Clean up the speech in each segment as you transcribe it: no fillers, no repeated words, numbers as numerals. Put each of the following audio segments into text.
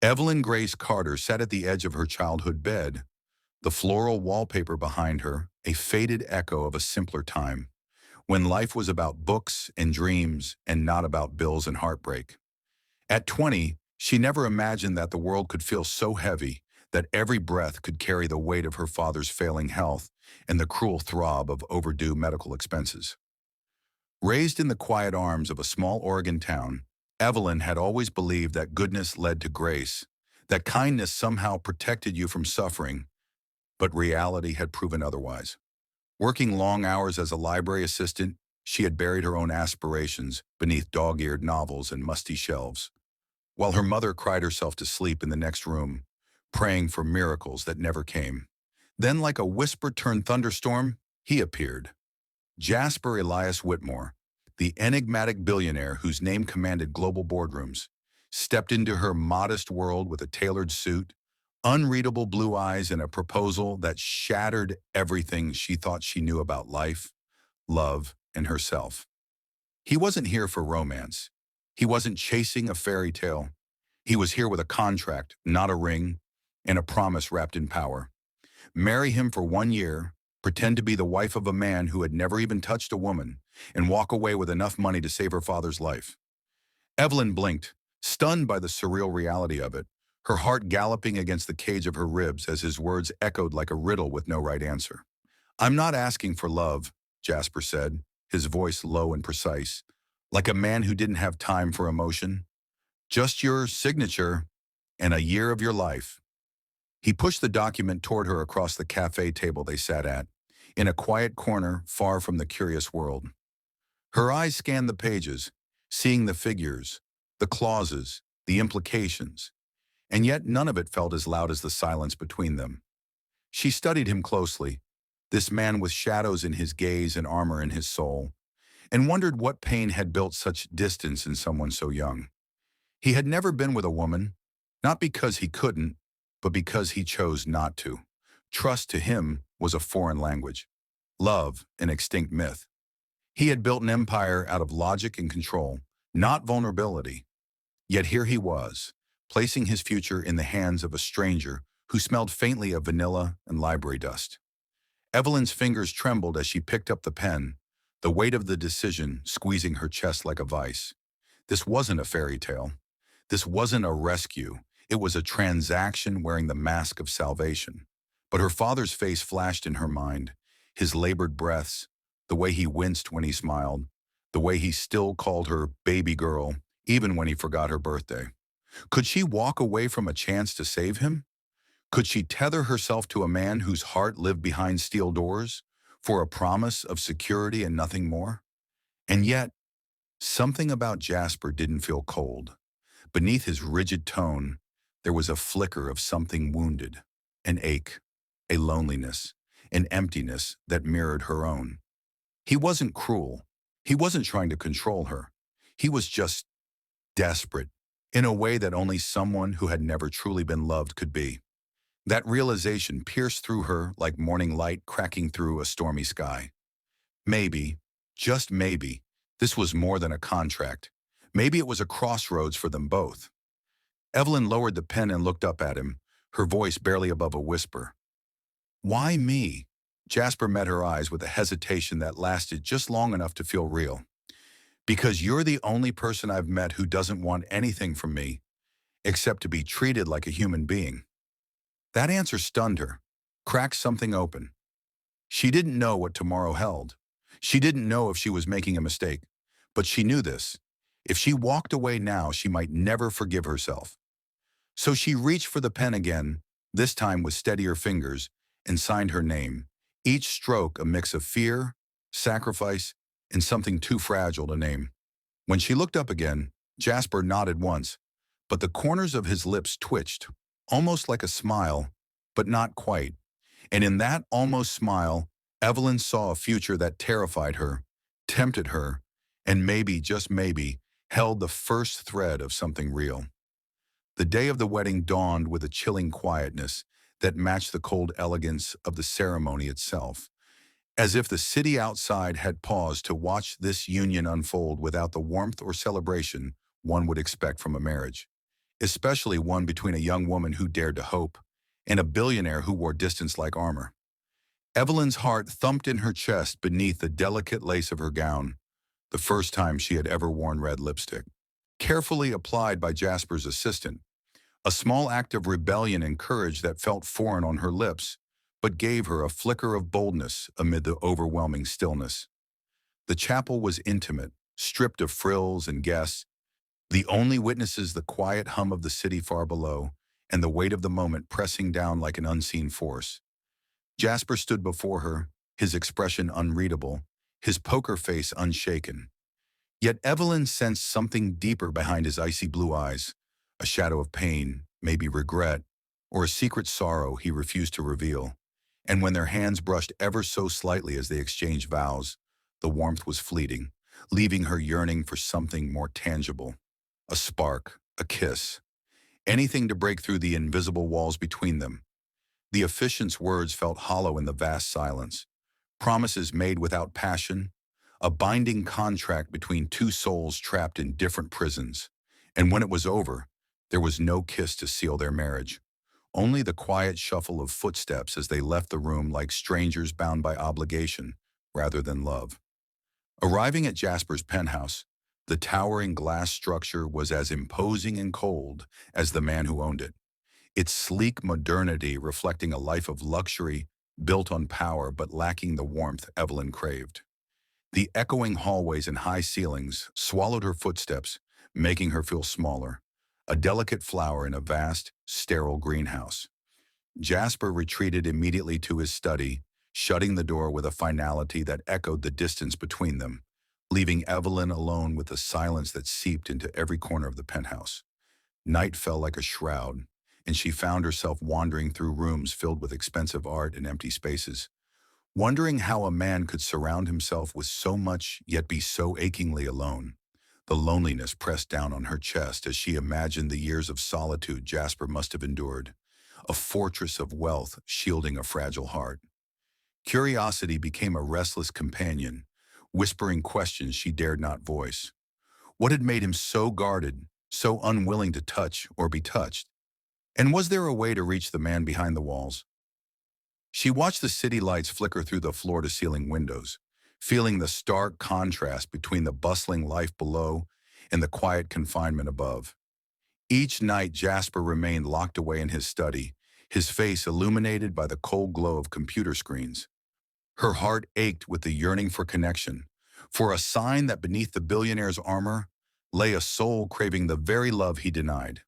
Evelyn Grace Carter sat at the edge of her childhood bed, the floral wallpaper behind her, a faded echo of a simpler time, when life was about books and dreams and not about bills and heartbreak. At 20, she never imagined that the world could feel so heavy that every breath could carry the weight of her father's failing health and the cruel throb of overdue medical expenses. Raised in the quiet arms of a small Oregon town, Evelyn had always believed that goodness led to grace, that kindness somehow protected you from suffering, but reality had proven otherwise. Working long hours as a library assistant, she had buried her own aspirations beneath dog-eared novels and musty shelves, while her mother cried herself to sleep in the next room, praying for miracles that never came. Then, like a whisper-turned thunderstorm, he appeared. Jasper Elias Whitmore, the enigmatic billionaire whose name commanded global boardrooms, stepped into her modest world with a tailored suit, unreadable blue eyes, and a proposal that shattered everything she thought she knew about life, love, and herself. He wasn't here for romance. He wasn't chasing a fairy tale. He was here with a contract, not a ring, and a promise wrapped in power. Marry him for 1 year, pretend to be the wife of a man who had never even touched a woman, and walk away with enough money to save her father's life. Evelyn blinked, stunned by the surreal reality of it, her heart galloping against the cage of her ribs as his words echoed like a riddle with no right answer. "I'm not asking for love," Jasper said, his voice low and precise, like a man who didn't have time for emotion. "Just your signature and a year of your life." He pushed the document toward her across the cafe table they sat at, in a quiet corner far from the curious world. Her eyes scanned the pages, seeing the figures, the clauses, the implications, and yet none of it felt as loud as the silence between them. She studied him closely, this man with shadows in his gaze and armor in his soul, and wondered what pain had built such distance in someone so young. He had never been with a woman, not because he couldn't, but because he chose not to. Trust to him was a foreign language. Love, an extinct myth. He had built an empire out of logic and control, not vulnerability. Yet here he was, placing his future in the hands of a stranger who smelled faintly of vanilla and library dust. Evelyn's fingers trembled as she picked up the pen, the weight of the decision squeezing her chest like a vice. This wasn't a fairy tale. This wasn't a rescue. It was a transaction wearing the mask of salvation. But her father's face flashed in her mind, his labored breaths, the way he winced when he smiled, the way he still called her baby girl, even when he forgot her birthday. Could she walk away from a chance to save him? Could she tether herself to a man whose heart lived behind steel doors, for a promise of security and nothing more? And yet, something about Jasper didn't feel cold. Beneath his rigid tone, there was a flicker of something wounded, an ache, a loneliness, an emptiness that mirrored her own. He wasn't cruel. He wasn't trying to control her. He was just desperate, in a way that only someone who had never truly been loved could be. That realization pierced through her like morning light cracking through a stormy sky. Maybe, just maybe, this was more than a contract. Maybe it was a crossroads for them both. Evelyn lowered the pen and looked up at him, her voice barely above a whisper. "Why me?" Jasper met her eyes with a hesitation that lasted just long enough to feel real. "Because you're the only person I've met who doesn't want anything from me, except to be treated like a human being." That answer stunned her, cracked something open. She didn't know what tomorrow held. She didn't know if she was making a mistake, but she knew this. If she walked away now, she might never forgive herself. So she reached for the pen again, this time with steadier fingers, and signed her name, each stroke a mix of fear, sacrifice, and something too fragile to name. When she looked up again, Jasper nodded once, but the corners of his lips twitched, almost like a smile, but not quite. And in that almost smile, Evelyn saw a future that terrified her, tempted her, and maybe, just maybe, held the first thread of something real. The day of the wedding dawned with a chilling quietness that matched the cold elegance of the ceremony itself, as if the city outside had paused to watch this union unfold without the warmth or celebration one would expect from a marriage. especially one between a young woman who dared to hope and a billionaire who wore distance like armor. Evelyn's heart thumped in her chest beneath the delicate lace of her gown, the first time she had ever worn red lipstick. Carefully applied by Jasper's assistant, a small act of rebellion and courage that felt foreign on her lips, but gave her a flicker of boldness amid the overwhelming stillness. The chapel was intimate, stripped of frills and guests, the only witnesses the quiet hum of the city far below, and the weight of the moment pressing down like an unseen force. Jasper stood before her, his expression unreadable, his poker face unshaken. Yet Evelyn sensed something deeper behind his icy blue eyes, a shadow of pain, maybe regret, or a secret sorrow he refused to reveal. And when their hands brushed ever so slightly as they exchanged vows, the warmth was fleeting, leaving her yearning for something more tangible. A spark, a kiss, anything to break through the invisible walls between them. The officiant's words felt hollow in the vast silence, promises made without passion, a binding contract between two souls trapped in different prisons. And when it was over, there was no kiss to seal their marriage, only the quiet shuffle of footsteps as they left the room like strangers bound by obligation rather than love. Arriving at Jasper's penthouse, the towering glass structure was as imposing and cold as the man who owned it, its sleek modernity reflecting a life of luxury built on power but lacking the warmth Evelyn craved. The echoing hallways and high ceilings swallowed her footsteps, making her feel smaller, a delicate flower in a vast, sterile greenhouse. Jasper retreated immediately to his study, shutting the door with a finality that echoed the distance between them, leaving Evelyn alone with the silence that seeped into every corner of the penthouse. Night fell like a shroud, and she found herself wandering through rooms filled with expensive art and empty spaces, wondering how a man could surround himself with so much yet be so achingly alone. The loneliness pressed down on her chest as she imagined the years of solitude Jasper must have endured, a fortress of wealth shielding a fragile heart. Curiosity became a restless companion, whispering questions she dared not voice. What had made him so guarded, so unwilling to touch or be touched? And was there a way to reach the man behind the walls? She watched the city lights flicker through the floor-to-ceiling windows, feeling the stark contrast between the bustling life below and the quiet confinement above. Each night Jasper remained locked away in his study, his face illuminated by the cold glow of computer screens. Her heart ached with the yearning for connection, for a sign that beneath the billionaire's armor lay a soul craving the very love he denied.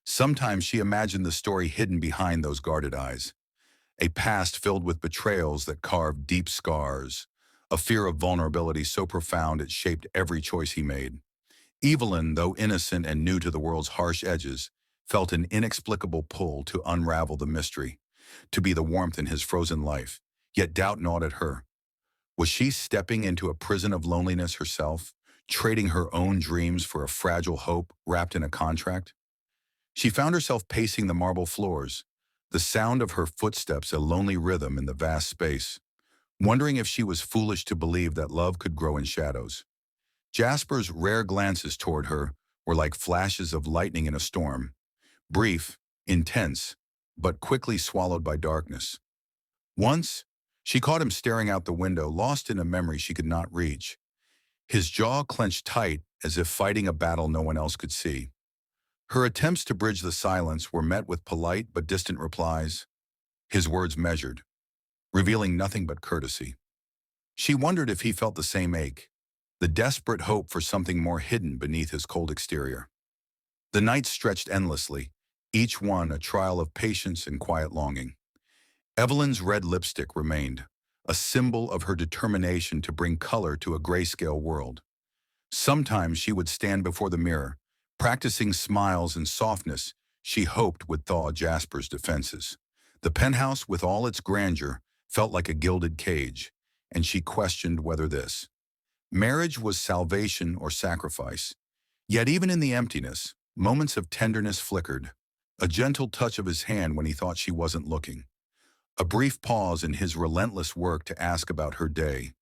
Sometimes she imagined the story hidden behind those guarded eyes, a past filled with betrayals that carved deep scars, a fear of vulnerability so profound it shaped every choice he made. Evelyn, though innocent and new to the world's harsh edges, felt an inexplicable pull to unravel the mystery, to be the warmth in his frozen life, yet doubt gnawed at her. Was she stepping into a prison of loneliness herself, trading her own dreams for a fragile hope wrapped in a contract? She found herself pacing the marble floors, the sound of her footsteps a lonely rhythm in the vast space, wondering if she was foolish to believe that love could grow in shadows. Jasper's rare glances toward her were like flashes of lightning in a storm, brief, intense, but quickly swallowed by darkness. Once, she caught him staring out the window, lost in a memory she could not reach. His jaw clenched tight as if fighting a battle no one else could see. Her attempts to bridge the silence were met with polite but distant replies, his words measured, revealing nothing but courtesy. She wondered if he felt the same ache, the desperate hope for something more hidden beneath his cold exterior. The nights stretched endlessly, each one a trial of patience and quiet longing. Evelyn's red lipstick remained, a symbol of her determination to bring color to a grayscale world. Sometimes she would stand before the mirror, practicing smiles and softness she hoped would thaw Jasper's defenses. The penthouse, with all its grandeur, felt like a gilded cage, and she questioned whether this marriage was salvation or sacrifice. Yet even in the emptiness, moments of tenderness flickered, a gentle touch of his hand when he thought she wasn't looking, a brief pause in his relentless work to ask about her day,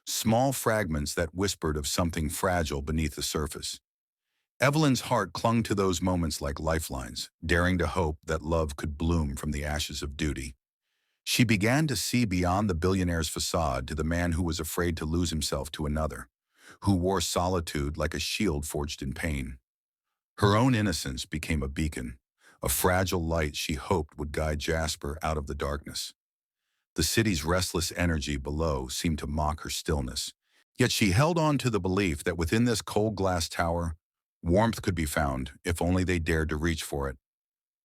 small fragments that whispered of something fragile beneath the surface. Evelyn's heart clung to those moments like lifelines, daring to hope that love could bloom from the ashes of duty. She began to see beyond the billionaire's facade to the man who was afraid to lose himself to another, who wore solitude like a shield forged in pain. Her own innocence became a beacon, a fragile light she hoped would guide Jasper out of the darkness. The city's restless energy below seemed to mock her stillness. Yet she held on to the belief that within this cold glass tower, warmth could be found if only they dared to reach for it.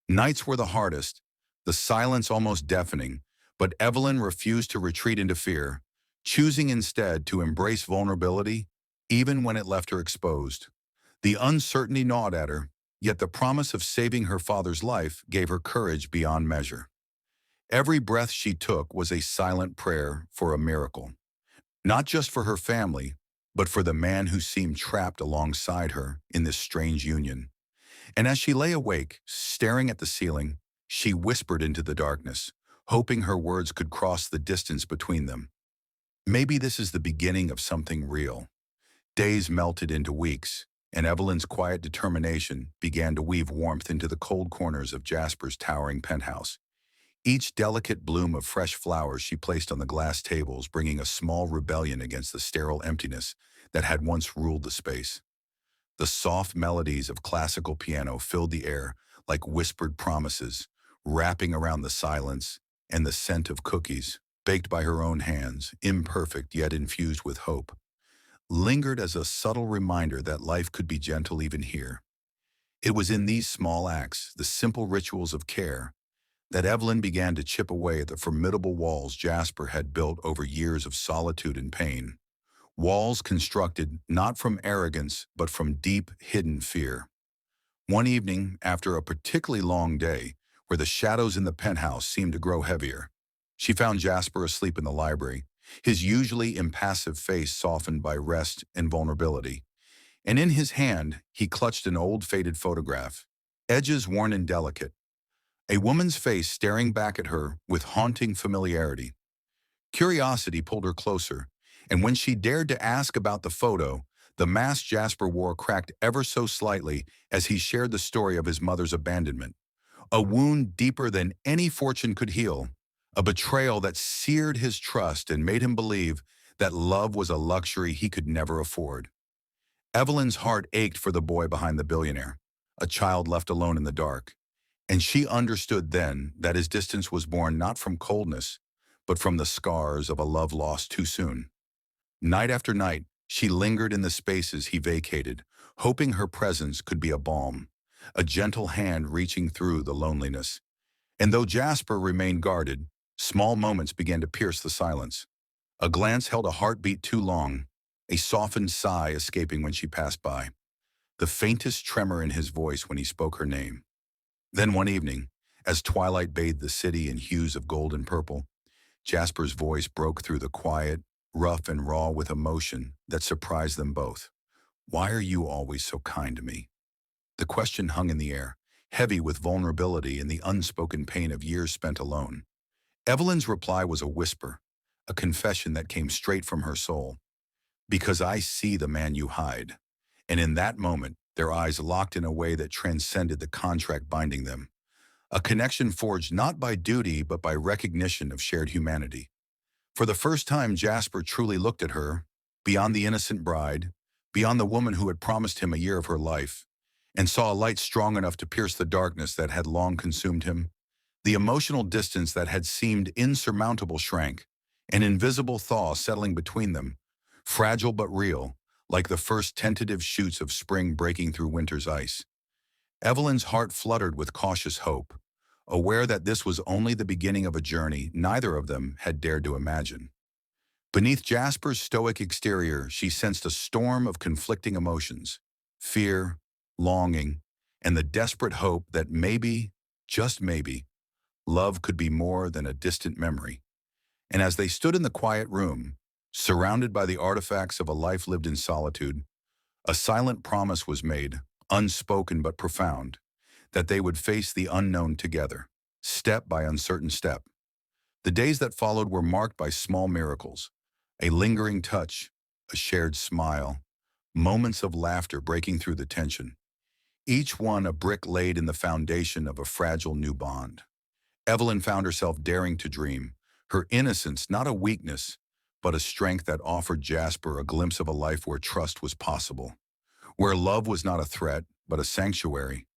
Nights were the hardest, the silence almost deafening, but Evelyn refused to retreat into fear, choosing instead to embrace vulnerability, even when it left her exposed. The uncertainty gnawed at her, yet the promise of saving her father's life gave her courage beyond measure. Every breath she took was a silent prayer for a miracle, not just for her family, but for the man who seemed trapped alongside her in this strange union. And as she lay awake, staring at the ceiling, she whispered into the darkness, hoping her words could cross the distance between them. Maybe this is the beginning of something real. Days melted into weeks, and Evelyn's quiet determination began to weave warmth into the cold corners of Jasper's towering penthouse. Each delicate bloom of fresh flowers she placed on the glass tables, bringing a small rebellion against the sterile emptiness that had once ruled the space. The soft melodies of classical piano filled the air like whispered promises, wrapping around the silence, and the scent of cookies, baked by her own hands, imperfect yet infused with hope, lingered as a subtle reminder that life could be gentle even here. It was in these small acts, the simple rituals of care, that Evelyn began to chip away at the formidable walls Jasper had built over years of solitude and pain. Walls constructed not from arrogance, but from deep, hidden fear. One evening, after a particularly long day, where the shadows in the penthouse seemed to grow heavier, she found Jasper asleep in the library, his usually impassive face softened by rest and vulnerability. And in his hand, he clutched an old faded photograph, edges worn and delicate, a woman's face staring back at her with haunting familiarity. Curiosity pulled her closer, and when she dared to ask about the photo, the mask Jasper wore cracked ever so slightly as he shared the story of his mother's abandonment, a wound deeper than any fortune could heal, a betrayal that seared his trust and made him believe that love was a luxury he could never afford. Evelyn's heart ached for the boy behind the billionaire, a child left alone in the dark, and she understood then that his distance was born not from coldness, but from the scars of a love lost too soon. Night after night, she lingered in the spaces he vacated, hoping her presence could be a balm, a gentle hand reaching through the loneliness. And though Jasper remained guarded, small moments began to pierce the silence. A glance held a heartbeat too long, a softened sigh escaping when she passed by, the faintest tremor in his voice when he spoke her name. Then one evening, as twilight bathed the city in hues of gold and purple, Jasper's voice broke through the quiet, rough and raw with emotion that surprised them both. "Why are you always so kind to me?" The question hung in the air, heavy with vulnerability and the unspoken pain of years spent alone. Evelyn's reply was a whisper, a confession that came straight from her soul. "Because I see the man you hide." And in that moment, their eyes locked in a way that transcended the contract binding them. A connection forged not by duty but by recognition of shared humanity. For the first time, Jasper truly looked at her, beyond the innocent bride, beyond the woman who had promised him a year of her life, and saw a light strong enough to pierce the darkness that had long consumed him. The emotional distance that had seemed insurmountable shrank, an invisible thaw settling between them, fragile but real, like the first tentative shoots of spring breaking through winter's ice. Evelyn's heart fluttered with cautious hope, aware that this was only the beginning of a journey neither of them had dared to imagine. Beneath Jasper's stoic exterior, she sensed a storm of conflicting emotions, fear, longing, and the desperate hope that maybe, just maybe, love could be more than a distant memory. And as they stood in the quiet room, surrounded by the artifacts of a life lived in solitude, a silent promise was made, unspoken but profound, that they would face the unknown together, step by uncertain step. The days that followed were marked by small miracles, a lingering touch, a shared smile, moments of laughter breaking through the tension. each one a brick laid in the foundation of a fragile new bond. Evelyn found herself daring to dream, her innocence not a weakness, but a strength that offered Jasper a glimpse of a life where trust was possible, where love was not a threat, but a sanctuary.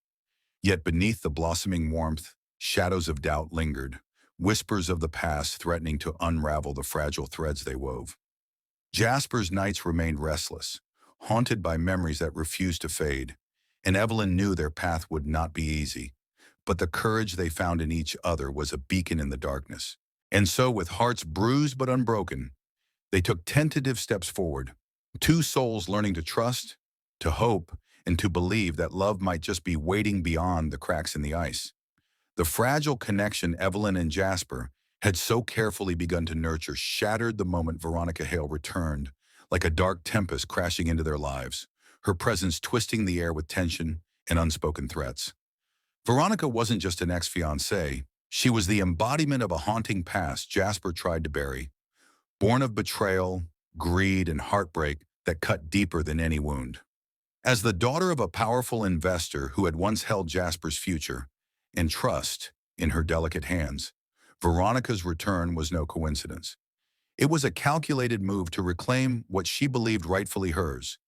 Yet beneath the blossoming warmth, shadows of doubt lingered, whispers of the past threatening to unravel the fragile threads they wove. Jasper's nights remained restless, haunted by memories that refused to fade, and Evelyn knew their path would not be easy. But the courage they found in each other was a beacon in the darkness. And so, with hearts bruised but unbroken, they took tentative steps forward, two souls learning to trust, to hope, and to believe that love might just be waiting beyond the cracks in the ice. The fragile connection Evelyn and Jasper had so carefully begun to nurture shattered the moment Veronica Hale returned, like a dark tempest crashing into their lives, her presence twisting the air with tension and unspoken threats. Veronica wasn't just an ex-fiancée, she was the embodiment of a haunting past Jasper tried to bury, born of betrayal, greed, and heartbreak that cut deeper than any wound. As the daughter of a powerful investor who had once held Jasper's future and trust in her delicate hands, Veronica's return was no coincidence. It was a calculated move to reclaim what she believed rightfully hers,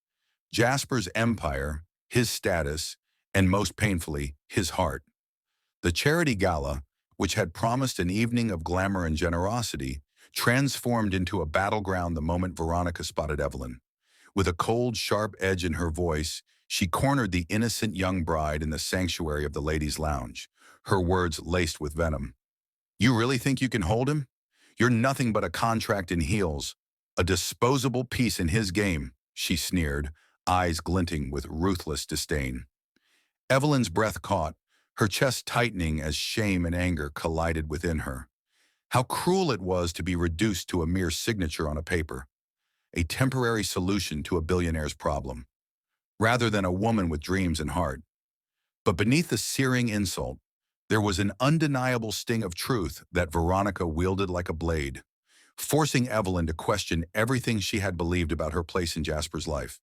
Jasper's empire, his status, and most painfully, his heart. The charity gala, which had promised an evening of glamour and generosity, transformed into a battleground the moment Veronica spotted Evelyn. With a cold, sharp edge in her voice, she cornered the innocent young bride in the sanctuary of the ladies' lounge, her words laced with venom. "You really think you can hold him? You're nothing but a contract in heels, a disposable piece in his game," she sneered, eyes glinting with ruthless disdain. Evelyn's breath caught, her chest tightening as shame and anger collided within her. How cruel it was to be reduced to a mere signature on a paper, a temporary solution to a billionaire's problem, rather than a woman with dreams and heart. But beneath the searing insult, there was an undeniable sting of truth that Veronica wielded like a blade, forcing Evelyn to question everything she had believed about her place in Jasper's life.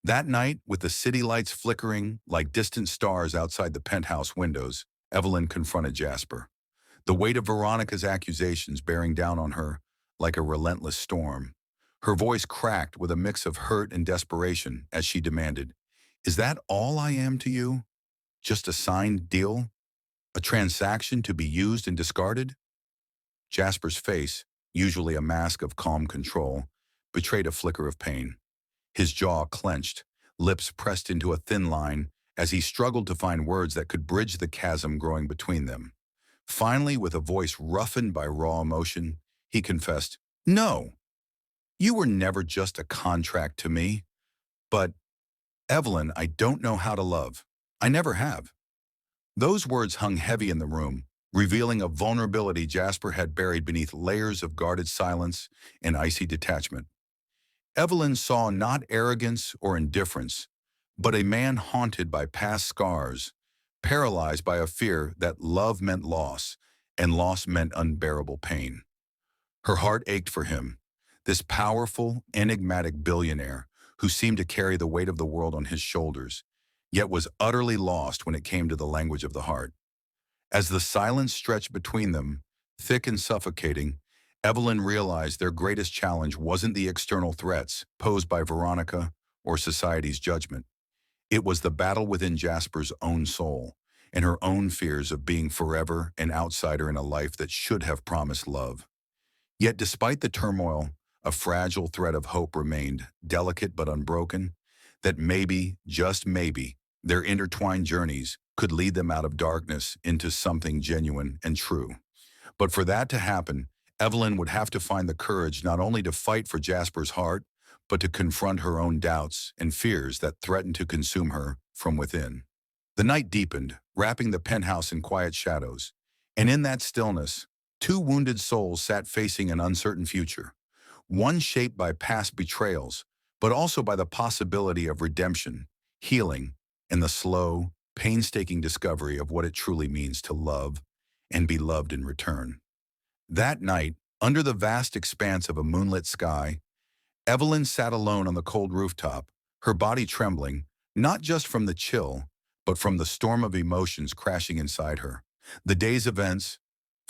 That night, with the city lights flickering like distant stars outside the penthouse windows, Evelyn confronted Jasper, the weight of Veronica's accusations bearing down on her like a relentless storm. Her voice cracked with a mix of hurt and desperation as she demanded, "Is that all I am to you? Just a signed deal? A transaction to be used and discarded?" Jasper's face, usually a mask of calm control, betrayed a flicker of pain. His jaw clenched, lips pressed into a thin line as he struggled to find words that could bridge the chasm growing between them. Finally, with a voice roughened by raw emotion, he confessed, "No, you were never just a contract to me. But, Evelyn, I don't know how to love. I never have." Those words hung heavy in the room, revealing a vulnerability Jasper had buried beneath layers of guarded silence and icy detachment. Evelyn saw not arrogance or indifference, but a man haunted by past scars, paralyzed by a fear that love meant loss, and loss meant unbearable pain. Her heart ached for him, this powerful, enigmatic billionaire who seemed to carry the weight of the world on his shoulders, yet was utterly lost when it came to the language of the heart. As the silence stretched between them, thick and suffocating, Evelyn realized their greatest challenge wasn't the external threats posed by Veronica or society's judgment. It was the battle within Jasper's own soul and her own fears of being forever an outsider in a life that should have promised love. Yet despite the turmoil, a fragile thread of hope remained, delicate but unbroken, that maybe, just maybe, their intertwined journeys could lead them out of darkness into something genuine and true. But for that to happen, Evelyn would have to find the courage not only to fight for Jasper's heart, but to confront her own doubts and fears that threatened to consume her from within. The night deepened, wrapping the penthouse in quiet shadows, and in that stillness, two wounded souls sat facing an uncertain future, one shaped by past betrayals, but also by the possibility of redemption, healing, and the slow, painstaking discovery of what it truly means to love and be loved in return. That night, under the vast expanse of a moonlit sky, Evelyn sat alone on the cold rooftop, her body trembling, not just from the chill, but from the storm of emotions crashing inside her. The day's events,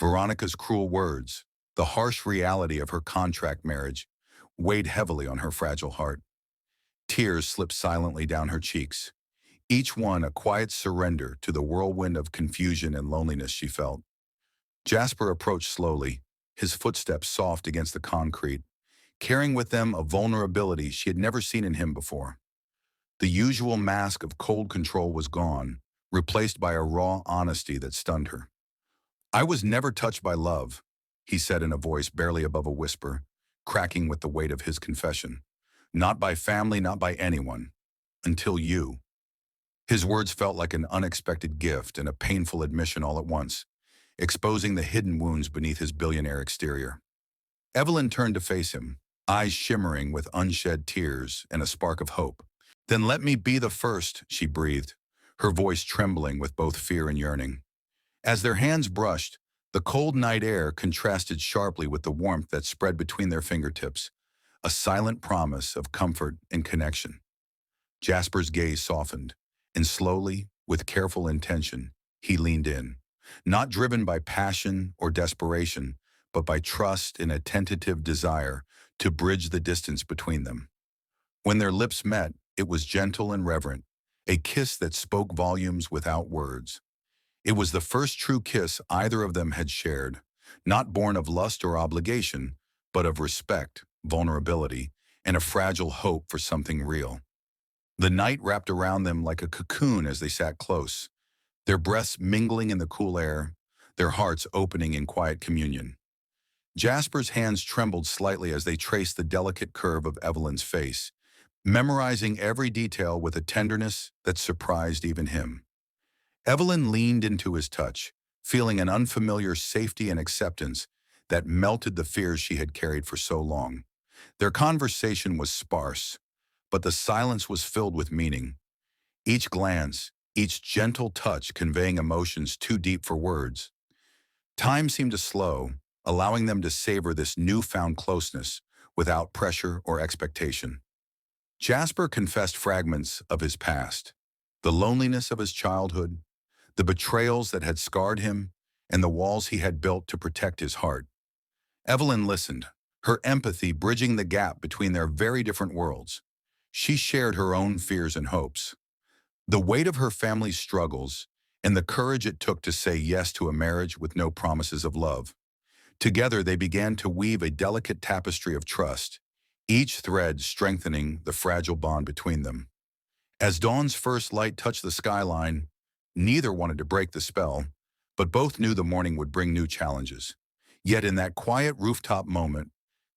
Veronica's cruel words, the harsh reality of her contract marriage, weighed heavily on her fragile heart. Tears slipped silently down her cheeks, each one a quiet surrender to the whirlwind of confusion and loneliness she felt. Jasper approached slowly, his footsteps soft against the concrete, carrying with them a vulnerability she had never seen in him before. The usual mask of cold control was gone, replaced by a raw honesty that stunned her. "I was never touched by love," he said in a voice barely above a whisper, cracking with the weight of his confession. "Not by family, not by anyone. Until you." His words felt like an unexpected gift and a painful admission all at once, exposing the hidden wounds beneath his billionaire exterior. Evelyn turned to face him, eyes shimmering with unshed tears and a spark of hope. "Then let me be the first," she breathed, her voice trembling with both fear and yearning. As their hands brushed, the cold night air contrasted sharply with the warmth that spread between their fingertips, a silent promise of comfort and connection. Jasper's gaze softened, and slowly, with careful intention, he leaned in, not driven by passion or desperation, but by trust and a tentative desire to bridge the distance between them. When their lips met, it was gentle and reverent, a kiss that spoke volumes without words. It was the first true kiss either of them had shared, not born of lust or obligation, but of respect, vulnerability, and a fragile hope for something real. The night wrapped around them like a cocoon as they sat close, their breaths mingling in the cool air, their hearts opening in quiet communion. Jasper's hands trembled slightly as they traced the delicate curve of Evelyn's face, memorizing every detail with a tenderness that surprised even him. Evelyn leaned into his touch, feeling an unfamiliar safety and acceptance that melted the fears she had carried for so long. Their conversation was sparse, but the silence was filled with meaning. Each glance, each gentle touch conveying emotions too deep for words. Time seemed to slow, allowing them to savor this newfound closeness without pressure or expectation. Jasper confessed fragments of his past, the loneliness of his childhood, the betrayals that had scarred him, and the walls he had built to protect his heart. Evelyn listened, her empathy bridging the gap between their very different worlds. She shared her own fears and hopes, the weight of her family's struggles, and the courage it took to say yes to a marriage with no promises of love. Together they began to weave a delicate tapestry of trust, each thread strengthening the fragile bond between them. As dawn's first light touched the skyline, neither wanted to break the spell, but both knew the morning would bring new challenges. Yet in that quiet rooftop moment,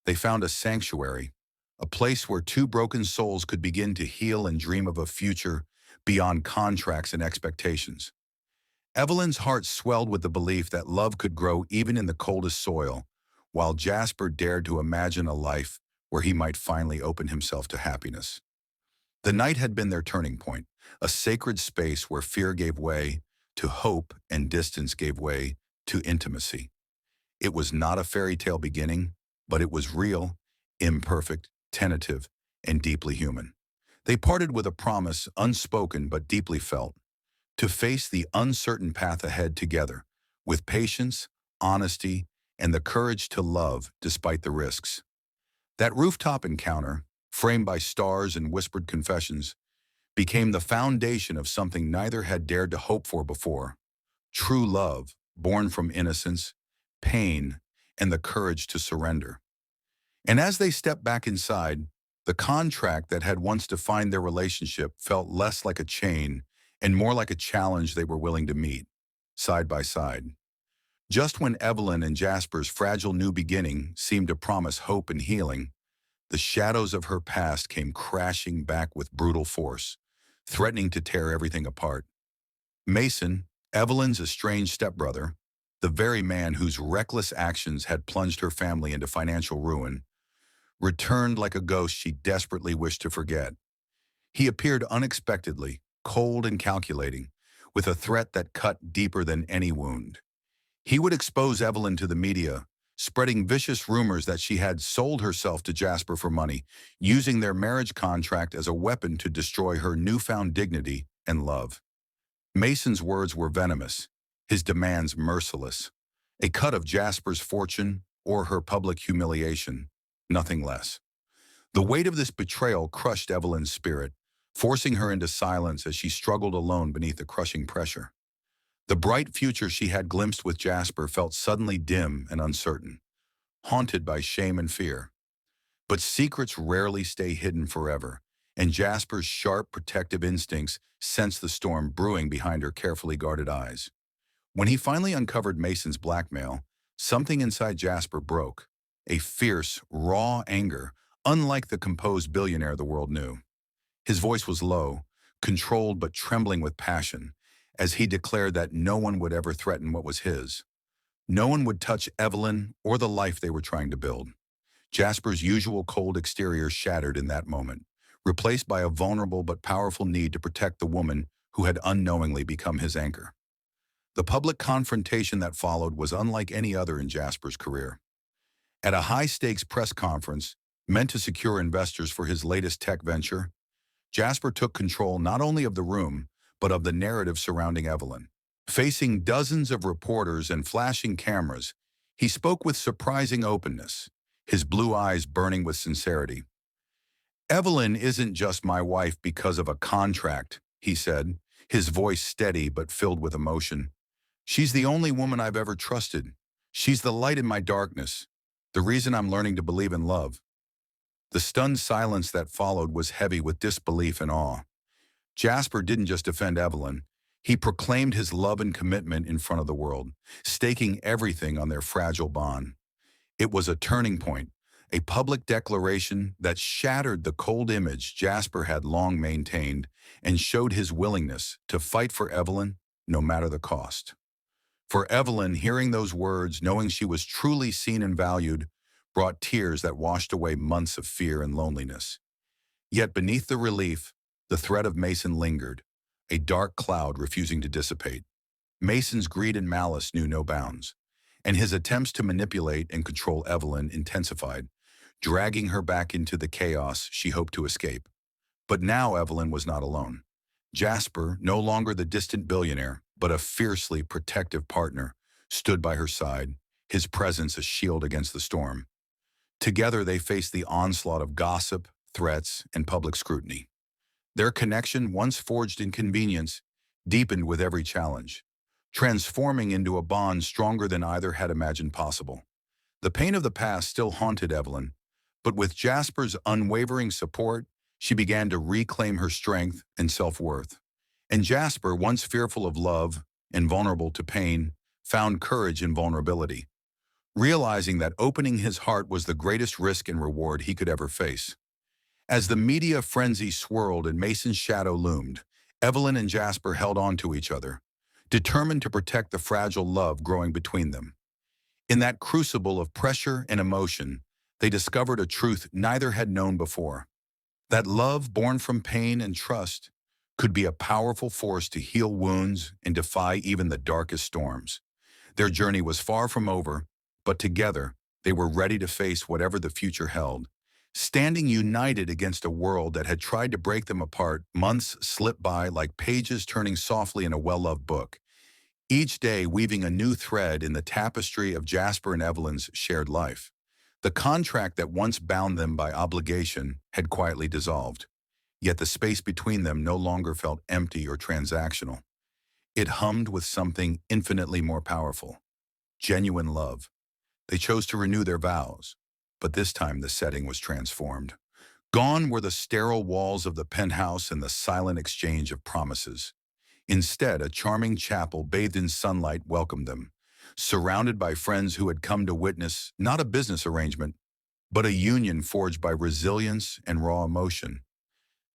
they found a sanctuary, a place where two broken souls could begin to heal and dream of a future beyond contracts and expectations. Evelyn's heart swelled with the belief that love could grow even in the coldest soil, while Jasper dared to imagine a life where he might finally open himself to happiness. The night had been their turning point, a sacred space where fear gave way to hope and distance gave way to intimacy. It was not a fairy tale beginning, but it was real, imperfect, tentative, and deeply human. They parted with a promise unspoken but deeply felt, to face the uncertain path ahead together, with patience, honesty, and the courage to love despite the risks. That rooftop encounter, framed by stars and whispered confessions, became the foundation of something neither had dared to hope for before: true love, born from innocence, pain, and the courage to surrender. And as they stepped back inside, the contract that had once defined their relationship felt less like a chain and more like a challenge they were willing to meet, side by side. Just when Evelyn and Jasper's fragile new beginning seemed to promise hope and healing, the shadows of her past came crashing back with brutal force, threatening to tear everything apart. Mason, Evelyn's estranged stepbrother, the very man whose reckless actions had plunged her family into financial ruin, returned like a ghost she desperately wished to forget. He appeared unexpectedly, cold and calculating, with a threat that cut deeper than any wound. He would expose Evelyn to the media, spreading vicious rumors that she had sold herself to Jasper for money, using their marriage contract as a weapon to destroy her newfound dignity and love. Mason's words were venomous, his demands merciless. A cut of Jasper's fortune or her public humiliation, nothing less. The weight of this betrayal crushed Evelyn's spirit, forcing her into silence as she struggled alone beneath the crushing pressure. The bright future she had glimpsed with Jasper felt suddenly dim and uncertain, haunted by shame and fear. But secrets rarely stay hidden forever, and Jasper's sharp, protective instincts sensed the storm brewing behind her carefully guarded eyes. When he finally uncovered Mason's blackmail, something inside Jasper broke, a fierce, raw anger, unlike the composed billionaire the world knew. His voice was low, controlled but trembling with passion, as he declared that no one would ever threaten what was his. No one would touch Evelyn or the life they were trying to build. Jasper's usual cold exterior shattered in that moment, replaced by a vulnerable but powerful need to protect the woman who had unknowingly become his anchor. The public confrontation that followed was unlike any other in Jasper's career. At a high-stakes press conference, meant to secure investors for his latest tech venture, Jasper took control not only of the room, but of the narrative surrounding Evelyn. Facing dozens of reporters and flashing cameras, he spoke with surprising openness, his blue eyes burning with sincerity. "Evelyn isn't just my wife because of a contract," he said, his voice steady but filled with emotion. "She's the only woman I've ever trusted. She's the light in my darkness, the reason I'm learning to believe in love." The stunned silence that followed was heavy with disbelief and awe. Jasper didn't just defend Evelyn. He proclaimed his love and commitment in front of the world, staking everything on their fragile bond. It was a turning point, a public declaration that shattered the cold image Jasper had long maintained and showed his willingness to fight for Evelyn no matter the cost. For Evelyn, hearing those words, knowing she was truly seen and valued, brought tears that washed away months of fear and loneliness. Yet beneath the relief, the threat of Mason lingered, a dark cloud refusing to dissipate. Mason's greed and malice knew no bounds, and his attempts to manipulate and control Evelyn intensified, dragging her back into the chaos she hoped to escape. But now Evelyn was not alone. Jasper, no longer the distant billionaire, but a fiercely protective partner, stood by her side, his presence a shield against the storm. Together they faced the onslaught of gossip, threats, and public scrutiny. Their connection, once forged in convenience, deepened with every challenge, transforming into a bond stronger than either had imagined possible. The pain of the past still haunted Evelyn, but with Jasper's unwavering support, she began to reclaim her strength and self-worth. And Jasper, once fearful of love and vulnerable to pain, found courage in vulnerability, realizing that opening his heart was the greatest risk and reward he could ever face. As the media frenzy swirled and Mason's shadow loomed, Evelyn and Jasper held on to each other, determined to protect the fragile love growing between them. In that crucible of pressure and emotion, they discovered a truth neither had known before: that love born from pain and trust could be a powerful force to heal wounds and defy even the darkest storms. Their journey was far from over, but together they were ready to face whatever the future held. Standing united against a world that had tried to break them apart, months slipped by like pages turning softly in a well-loved book, each day weaving a new thread in the tapestry of Jasper and Evelyn's shared life. The contract that once bound them by obligation had quietly dissolved, yet the space between them no longer felt empty or transactional. It hummed with something infinitely more powerful: genuine love. They chose to renew their vows, but this time the setting was transformed. Gone were the sterile walls of the penthouse and the silent exchange of promises. Instead, a charming chapel bathed in sunlight welcomed them, surrounded by friends who had come to witness not a business arrangement, but a union forged by resilience and raw emotion.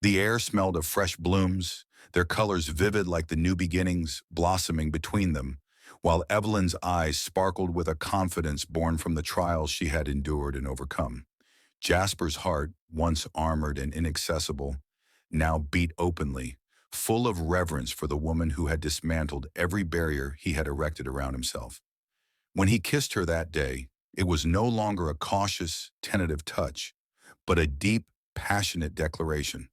The air smelled of fresh blooms, their colors vivid like the new beginnings blossoming between them, while Evelyn's eyes sparkled with a confidence born from the trials she had endured and overcome. Jasper's heart, once armored and inaccessible, now beat openly, full of reverence for the woman who had dismantled every barrier he had erected around himself. When he kissed her that day, it was no longer a cautious, tentative touch, but a deep, passionate declaration.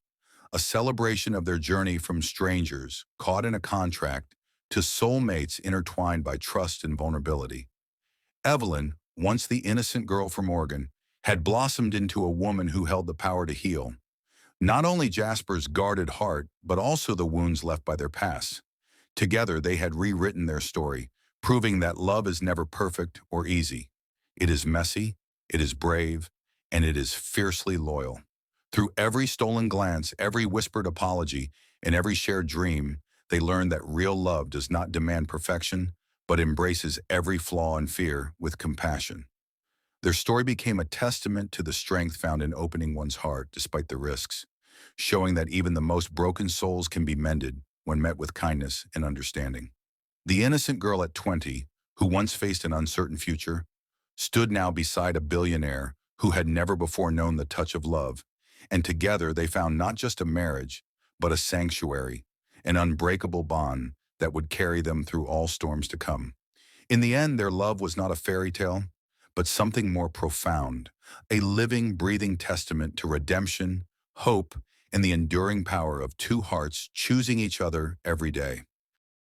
a celebration of their journey from strangers caught in a contract to soulmates intertwined by trust and vulnerability. Evelyn, once the innocent girl from Oregon, had blossomed into a woman who held the power to heal not only Jasper's guarded heart, but also the wounds left by their past. Together, they had rewritten their story, proving that love is never perfect or easy. It is messy, it is brave, and it is fiercely loyal. Through every stolen glance, every whispered apology, and every shared dream, they learned that real love does not demand perfection, but embraces every flaw and fear with compassion. Their story became a testament to the strength found in opening one's heart despite the risks, showing that even the most broken souls can be mended when met with kindness and understanding. The innocent girl at 20, who once faced an uncertain future, stood now beside a billionaire who had never before known the touch of love, and together they found not just a marriage, but a sanctuary, an unbreakable bond that would carry them through all storms to come. In the end, their love was not a fairy tale, but something more profound, a living, breathing testament to redemption, hope, and the enduring power of two hearts choosing each other every day.